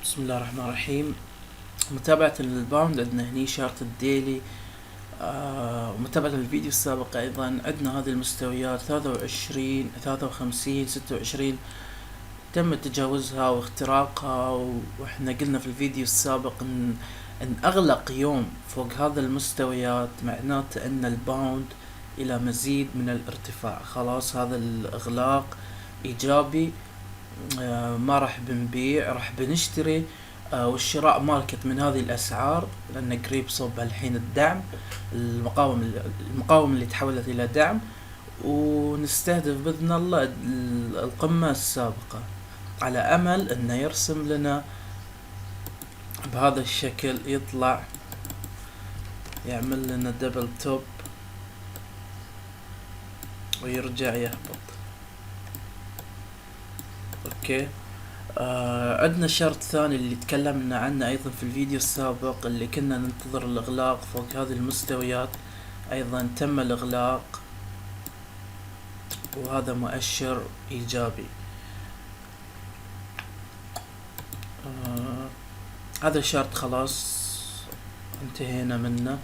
بسم الله الرحمن الرحيم. متابعة الباوند عندنا هني شارت الديلي. ومتابعة الفيديو السابق أيضا عندنا هذه المستويات 23 53 26 تم تجاوزها واختراقها، واحنا قلنا في الفيديو السابق ان اغلق يوم فوق هذا المستويات معناته ان الباوند الى مزيد من الارتفاع. خلاص هذا الاغلاق ايجابي. ما راح بنبيع، راح بنشتري. والشراء ماركت من هذه الاسعار لان قريب صوب الحين الدعم، المقاومة اللي تحولت الى دعم، ونستهدف باذن الله القمة السابقة على امل انه يرسم لنا بهذا الشكل، يطلع يعمل لنا دبل توب ويرجع يهبط. اوكي. عندنا شرط ثاني اللي تكلمنا عنه ايضا في الفيديو السابق، اللي كنا ننتظر الاغلاق فوق هذه المستويات. ايضا تم الاغلاق وهذا مؤشر ايجابي. هذا الشرط خلاص انتهينا منه.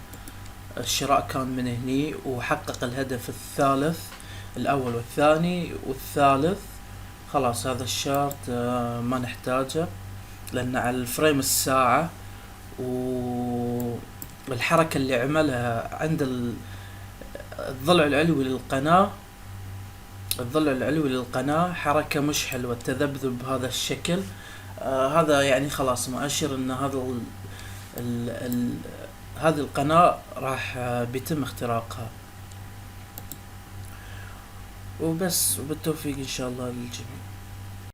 الشراء كان من هني وحقق الهدف الثالث، الاول والثاني والثالث. خلاص هذا الشارت ما نحتاجه لان على الفريم الساعة والحركة اللي عملها عند الضلع العلوي للقناة. الضلع العلوي للقناة حركة مش حلوة، التذبذب بهذا الشكل. هذا يعني خلاص مؤشر ان هذه القناة راح بيتم اختراقها. وبس، وبالتوفيق ان شاء الله للجميع.